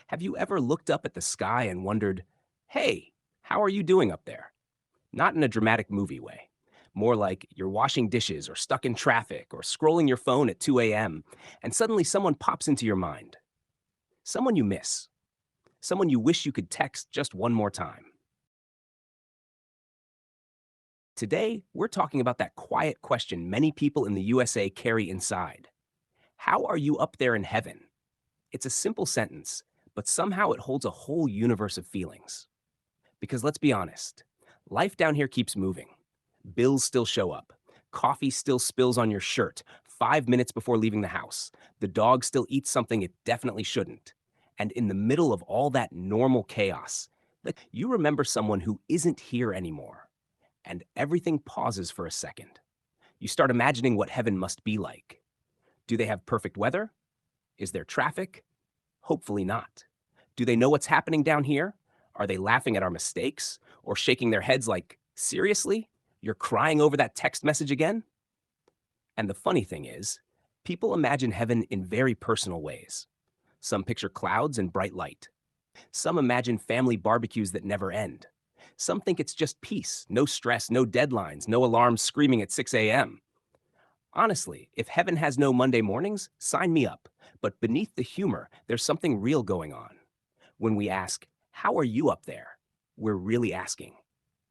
Have you ever looked up at the sky and wondered, hey, how are you doing up there? Not in a dramatic movie way. More like you're washing dishes or stuck in traffic or scrolling your phone at 2 a.m. and suddenly someone pops into your mind. Someone you miss. Someone you wish you could text just one more time. Today, we're talking about that quiet question many people in the USA carry inside. How are you up there in heaven? It's a simple sentence, but somehow it holds a whole universe of feelings. Because let's be honest, life down here keeps moving. Bills still show up. Coffee still spills on your shirt 5 minutes before leaving the house. The dog still eats something it definitely shouldn't. And in the middle of all that normal chaos, you remember someone who isn't here anymore. And everything pauses for a second. You start imagining what heaven must be like. Do they have perfect weather? Is there traffic? Hopefully not. Do they know what's happening down here? Are they laughing at our mistakes or shaking their heads like, seriously? You're crying over that text message again? And the funny thing is, people imagine heaven in very personal ways. Some picture clouds and bright light. Some imagine family barbecues that never end. Some think it's just peace, no stress, no deadlines, no alarms screaming at 6 a.m. Honestly, if heaven has no Monday mornings, sign me up. But beneath the humor, there's something real going on. When we ask, how are you up there? We're really asking,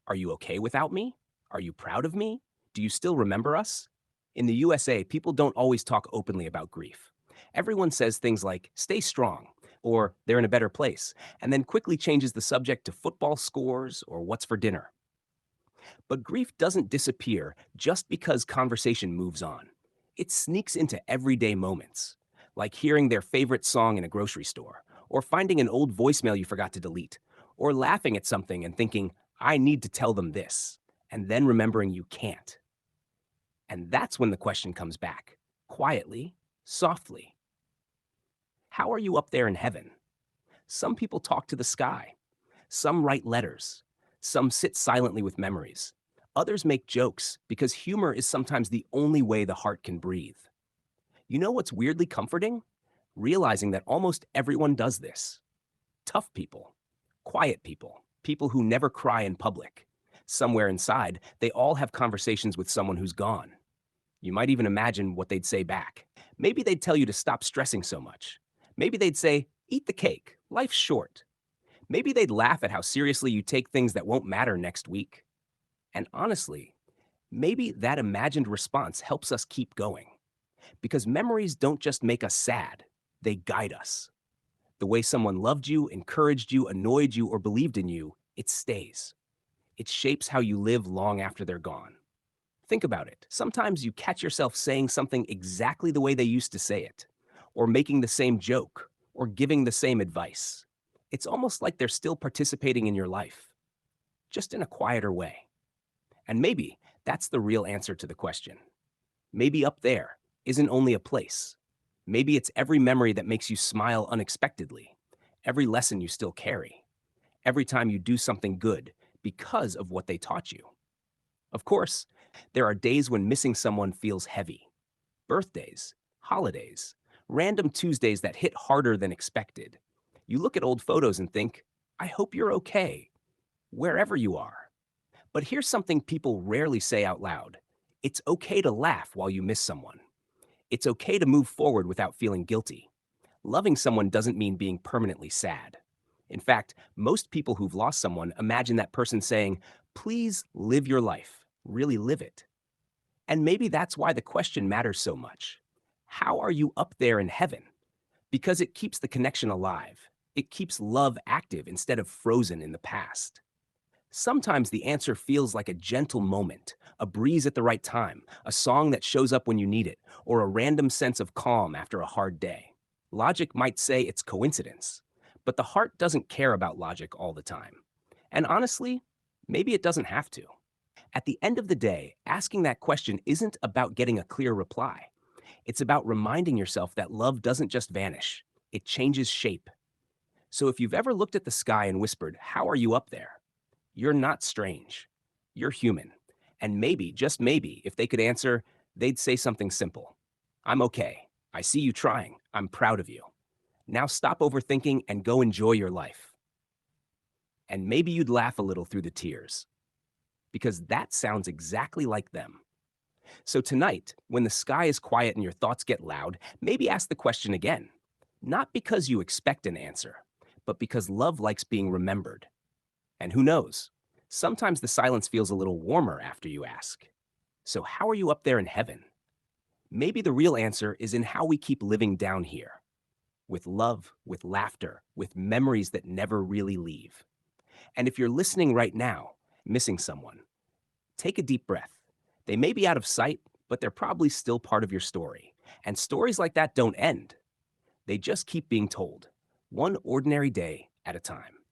are you okay without me? Are you proud of me? Do you still remember us? In the USA, people don't always talk openly about grief. Everyone says things like, stay strong, or they're in a better place, and then quickly changes the subject to football scores or what's for dinner. But grief doesn't disappear just because conversation moves on. It sneaks into everyday moments, like hearing their favorite song in a grocery store, or finding an old voicemail you forgot to delete, or laughing at something and thinking, I need to tell them this, and then remembering you can't. And that's when the question comes back, quietly, softly. How are you up there in heaven? Some people talk to the sky. Some write letters. Some sit silently with memories. Others make jokes because humor is sometimes the only way the heart can breathe. You know what's weirdly comforting? Realizing that almost everyone does this. Tough people, quiet people, people who never cry in public. Somewhere inside, they all have conversations with someone who's gone. You might even imagine what they'd say back. Maybe they'd tell you to stop stressing so much. Maybe they'd say, eat the cake, life's short. Maybe they'd laugh at how seriously you take things that won't matter next week. And honestly, maybe that imagined response helps us keep going. Because memories don't just make us sad, they guide us. The way someone loved you, encouraged you, annoyed you, or believed in you, it stays. It shapes how you live long after they're gone. Think about it. Sometimes you catch yourself saying something exactly the way they used to say it, or making the same joke, or giving the same advice. It's almost like they're still participating in your life, just in a quieter way. And maybe that's the real answer to the question. Maybe up there isn't only a place. Maybe it's every memory that makes you smile unexpectedly, every lesson you still carry, every time you do something good because of what they taught you. Of course, there are days when missing someone feels heavy. Birthdays, holidays, random Tuesdays that hit harder than expected. You look at old photos and think, I hope you're okay, wherever you are. But here's something people rarely say out loud. It's okay to laugh while you miss someone. It's okay to move forward without feeling guilty. Loving someone doesn't mean being permanently sad. In fact, most people who've lost someone imagine that person saying, please live your life, really live it. And maybe that's why the question matters so much. How are you up there in heaven? Because it keeps the connection alive. It keeps love active instead of frozen in the past. Sometimes the answer feels like a gentle moment, a breeze at the right time, a song that shows up when you need it, or a random sense of calm after a hard day. Logic might say it's coincidence, but the heart doesn't care about logic all the time. And honestly, maybe it doesn't have to. At the end of the day, asking that question isn't about getting a clear reply. It's about reminding yourself that love doesn't just vanish, it changes shape. So if you've ever looked at the sky and whispered, how are you up there? You're not strange. You're human. And maybe, just maybe, if they could answer, they'd say something simple. I'm okay. I see you trying. I'm proud of you. Now stop overthinking and go enjoy your life. And maybe you'd laugh a little through the tears, because that sounds exactly like them. So tonight, when the sky is quiet and your thoughts get loud, maybe ask the question again. Not because you expect an answer, but because love likes being remembered. And who knows? Sometimes the silence feels a little warmer after you ask. So, how are you up there in heaven? Maybe the real answer is in how we keep living down here, with love, with laughter, with memories that never really leave. And if you're listening right now, missing someone, take a deep breath. They may be out of sight, but they're probably still part of your story. And stories like that don't end, they just keep being told, one ordinary day at a time.